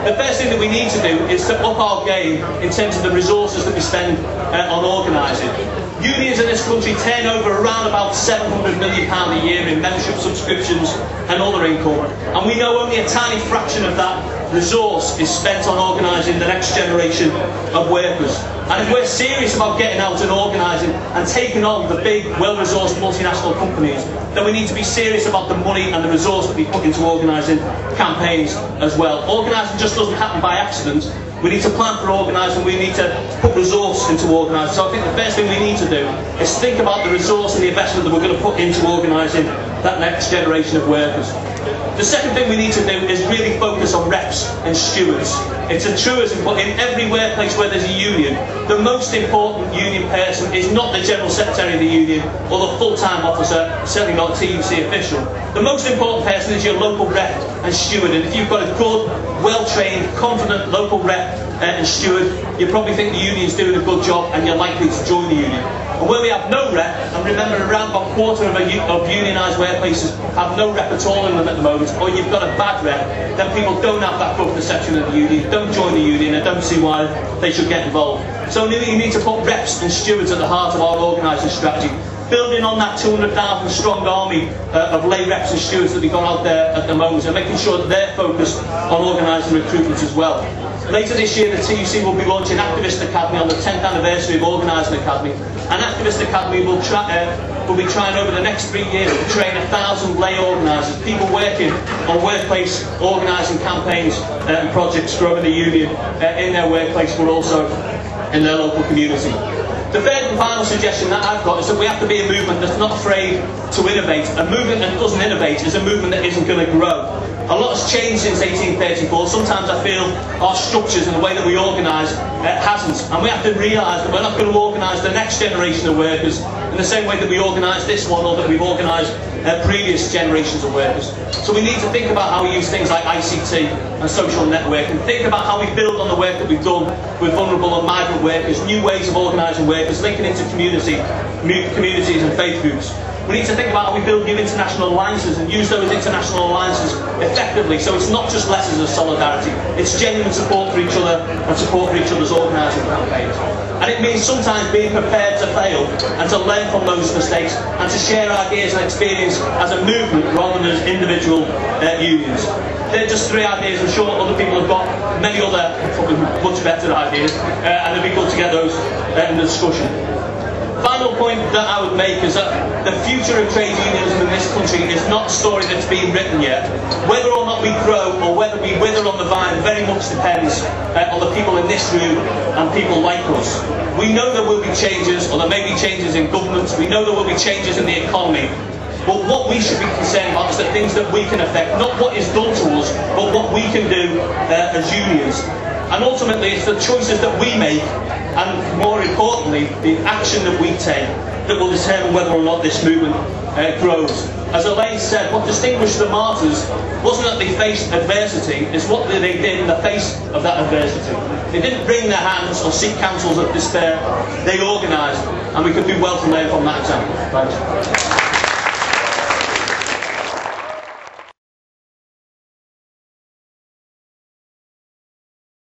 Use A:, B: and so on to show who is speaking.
A: The first thing that we need to do is to up our game in terms of the resources that we spend on organising. Unions in this country turn over around about £700 million a year in membership subscriptions and other income, and we know only a tiny fraction of that resource is spent on organising the next generation of workers. And if we're serious about getting out and organising and taking on the big, well-resourced multinational companies, then we need to be serious about the money and the resource that we put into organising campaigns as well. Organising just doesn't happen by accident. We need to plan for organising, we need to put resource into organising. So I think the first thing we need to do is think about the resource and the investment that we're going to put into organising that next generation of workers. The second thing we need to do is really focus on reps and stewards. It's a truism, but in every workplace where there's a union, the most important union person is not the General Secretary of the union or the full-time officer, certainly not a TUC official. The most important person is your local rep and steward, and if you've got a good, well-trained, confident local rep and steward, you probably think the union's doing a good job and you're likely to join the union. And where we have no rep, and remember around about a quarter of unionised workplaces have no rep at all in them at the moment, or you've got a bad rep, then people don't have that good perception of the union, don't join the union, and don't see why they should get involved. So you need to put reps and stewards at the heart of our organising strategy, building on that 200,000 strong army of lay reps and stewards that we've got out there at the moment, and making sure that they're focused on organising recruitment as well. Later this year, the TUC will be launching Activist Academy on the 10th anniversary of Organising Academy. And Activist Academy will be trying over the next 3 years to train 1,000 lay organisers, people working on workplace organising campaigns and projects growing the union in their workplace, but also in their local community. The third and final suggestion that I've got is that we have to be a movement that's not afraid to innovate. A movement that doesn't innovate is a movement that isn't going to grow. A lot has changed since 1834. Sometimes I feel our structures and the way that we organise hasn't. And we have to realise that we're not going to organise the next generation of workers in the same way that we organised this one or that we've organised previous generations of workers. So we need to think about how we use things like ICT and social networking, think about how we build on the work that we've done with vulnerable and migrant workers, new ways of organising workers, linking into communities and faith groups. We need to think about how we build new international alliances and use those international alliances effectively, so it's not just letters of solidarity, it's genuine support for each other and support for each other's organising campaigns. And it means sometimes being prepared to fail and to learn from those mistakes and to share ideas and experience as a movement rather than as individual unions. They're just 3 ideas. I'm sure other people have got many other, probably much better ideas, and it'd be good to get those in the discussion. Final point that I would make is that the future of trade unionism in this country is not a story that's been written yet. Whether or not we grow or whether we wither on the vine very much depends on the people in this room and people like us. We know there will be changes, or there may be changes in governments, we know there will be changes in the economy, but what we should be concerned about is the things that we can affect, not what is done to us, but what we can do as unions. And ultimately it's the choices that we make, and more importantly, the action that we take, that will determine whether or not this movement grows. As Elaine said, what distinguished the martyrs wasn't that they faced adversity, it's what they did in the face of that adversity. They didn't wring their hands or seek counsels of despair, they organised, and we could do well to learn from that example. Thanks.